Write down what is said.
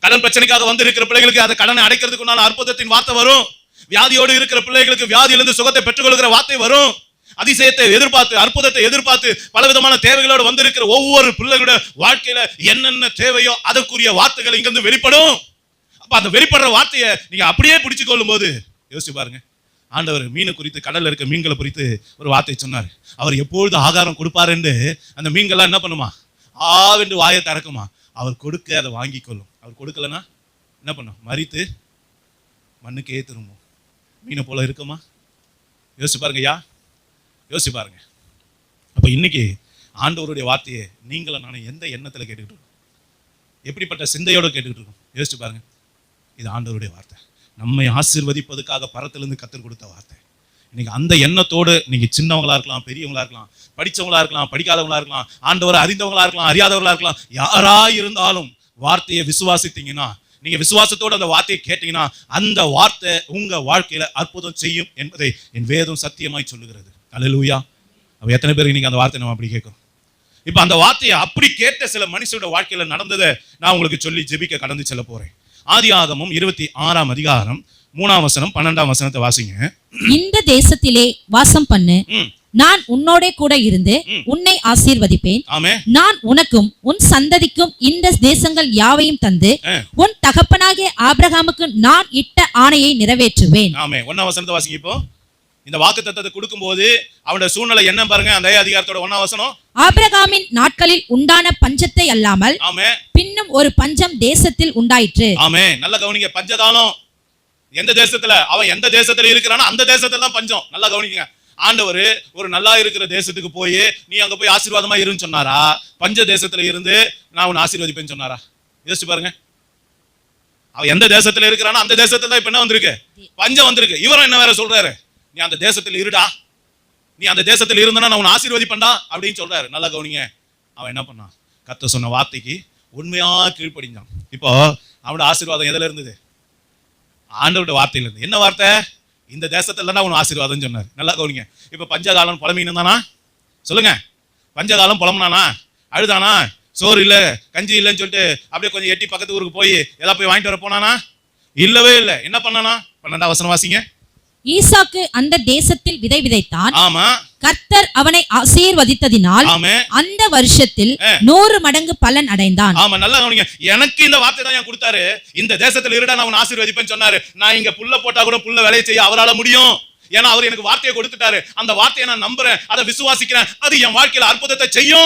கடன் பிரச்சனைக்காக வந்து இருக்கிற பிள்ளைகளுக்கு அந்த கடனை அடைக்கிறதுக்கு உண்டான அற்புதத்தின் வார்த்தை வரும். வியாதியோடு இருக்கிற பிள்ளைகளுக்கு வியாதியிலிருந்து சுகத்தை பெற்றுக்கொள்கிற வார்த்தை வரும். அதிசயத்தை எதிர்பார்த்து, அற்புதத்தை எதிர்பார்த்து, பலவிதமான தேவைகளோடு வந்திருக்கிற ஒவ்வொரு பிள்ளைகளோட வாழ்க்கையில என்னென்ன தேவையோ அதற்குரிய வார்த்தைகள் இங்கிருந்து வெளிப்படும். அப்ப அந்த வெளிப்படுற வார்த்தையை நீங்க அப்படியே பிடிச்சு கொள்ளும் போது யோசிச்சு பாருங்க. ஆண்டவர் மீனை குறித்து, கடல்ல இருக்க மீன்களை குறித்து ஒரு வார்த்தை சொன்னார். அவர் எப்பொழுது ஆகாரம் கொடுப்பார் என்று அந்த மீன்கள்லாம் என்ன பண்ணுமா? ஆவென்று வாயை திறக்குமா. அவர் கொடுக்க அதை வாங்கி கொள்ளும். அவர் கொடுக்கலன்னா என்ன பண்ணும்? மறித்து மண்ணுக்கே திரும்பும். மீனை போல இருக்குமா? யோசிச்சு பாருங்க ஐயா, யோசிச்சு பாருங்க. அப்ப இன்னைக்கு ஆண்டவருடைய வார்த்தையை நீங்களும் நானும் எந்த எண்ணத்துல கேட்டுக்கிட்டு இருக்கோம்? எப்படிப்பட்ட சிந்தையோட கேட்டுக்கிட்டு இருக்கோம்? யோசிச்சு பாருங்க. இது ஆண்டவருடைய வார்த்தை, நம்மை ஆசீர்வதிப்பதற்காக பரத்திலிருந்து கத்தர் கொடுத்த வார்த்தை. இன்னைக்கு அந்த எண்ணத்தோடு நீங்க சின்னவங்களா இருக்கலாம், பெரியவங்களா இருக்கலாம், படிச்சவங்களா இருக்கலாம், படிக்காதவங்களா இருக்கலாம், ஆண்டவரை அறிந்தவங்களா இருக்கலாம், அறியாதவங்களா இருக்கலாம், யாரா இருந்தாலும் வார்த்தையை விசுவாசித்தீங்கன்னா, நீங்க விசுவாசத்தோடு அந்த வார்த்தையை கேட்டீங்கன்னா அந்த வார்த்தை உங்க வாழ்க்கையில அற்புதம் செய்யும் என்பதை என் வேதம் சத்தியமாய் சொல்லுகிறது. அல்லேலூயா. அப்ப எத்தனை பேருக்கு நீங்க அந்த வார்த்தை நம்ம அப்படி கேட்கும்? இப்ப அந்த வார்த்தையை அப்படி கேட்ட சில மனுஷனோட வாழ்க்கையில நடந்ததை நான் உங்களுக்கு சொல்லி ஜெபிக்க கடந்து செல்ல போறேன். ஆதியாகமம் 26ஆம் அதிகாரம் 3ஆம் வசனம் 12ஆம் வசனத்தை வாசிங்க. இந்த தேசத்திலே வாசம் பண்ணு, நான் உன்னோட கூட இருந்து உன்னை ஆசீர்வதிப்பேன். நான் உனக்கும் உன் சந்ததிக்கும் இந்த தேசங்கள் யாவையும் தந்து உன் தகப்பனாகிய ஆபிரகாமுக்கு நான் இட்ட ஆணையை நிறைவேற்றுவேன். ஆமென். 1ஆம் வசனத்தை வாசிங்க. இப்போ இந்த வாக்குத்தத்தத்தை கொடுக்கும்போது அவனுடைய சூழ்நிலை என்ன பாருங்க. அந்த அதிகாரத்தோட 1ஆம் வசனம், ஆபிரகாமின் நாட்களில் உண்டான பஞ்சத்தை அல்லாமல் பின்னும் ஒரு பஞ்சம் தேசத்தில் உண்டாயிற்று. ஆமென். நல்ல கவனிங்க. பஞ்சகாலம் எந்த தேசத்துல, அவன் எந்த தேசத்துல இருக்கிறானோ அந்த தேசத்துல தான் பஞ்சம். நல்லா கவனிங்க. ஆண்டவர் ஒரு நல்லா இருக்கிற தேசத்துக்கு போய் நீ அங்க போய் ஆசீர்வாதமா இருன்னு சொன்னாரா? பஞ்ச தேசத்துல இருந்து நான் உன்னை ஆசீர்வதிப்பேன்னு சொன்னாரா? யோசிச்சு பாருங்க. அவன் எந்த தேசத்துல இருக்கிறானோ அந்த தேசத்துல இப்ப என்ன வந்திருக்கு? பஞ்சம் வந்திருக்கு. இவரும் என்ன வேற சொல்றாரு? நீ அந்த தேசத்துல இருடா, நீ அந்த தேசத்துல இருந்தா நான் உன்னை ஆசீர்வதிப்பேன்டா அப்படின்னு சொல்றாரு. நல்லா கவனிங்க. அவன் என்ன பண்ணான்? கர்த்தர் சொன்ன வார்த்தைக்கு உண்மையா கீழ்ப்படிஞ்சான். இப்போ அவனோட ஆசீர்வாதம் எதுல இருந்தது? ஆண்டவருடைய வார்த்தையில இருந்து. என்ன வார்த்தை? இந்த தேசத்துல தான் உன் ஆசீர்வாதம் சொன்னார். நல்லா கவனிங்க. இப்ப பஞ்சகாலம் புலம்பின்னு தானா? சொல்லுங்க. பஞ்சகாலம் புலம்புனானா? அழுதானா? சோறு இல்ல, கஞ்சி இல்லைன்னு சொல்லிட்டு அப்படியே கொஞ்சம் எட்டி பக்கத்து ஊருக்கு போய் எல்லாம் போய் வாங்கிட்டு வர போனானா? இல்லவே இல்லை. என்ன பண்ணானா? 12ஆம் வசனம் வாசிங்க. ஈசாக்கு அந்த தேசத்தில் விதை விதைத்தான். ஆமா. கர்த்தர் அவனை ஆசீர்வதித்ததினால் அந்த வருஷத்தில் 100 மடங்கு பலன் அடைந்தான். ஆமா. நல்லா கவனிங்க. எனக்கு இந்த வார்த்தை தான் கொடுத்தாரு. இந்த தேசத்துல இருடா நான் உன்னை ஆசீர்வதிப்பேன்னு சொன்னாரு. நான் இங்க புல்ல போட்டா கூட புல்ல வேலையை செய்ய அவரால முடியும். ஏன்னா அவர் எனக்கு வார்த்தையை கொடுத்துட்டாரு. அந்த வார்த்தையை நான் நம்புறேன், அதை விசுவாசிக்கிறேன். அது என் வாழ்க்கையில அற்புதத்தை செய்யும்.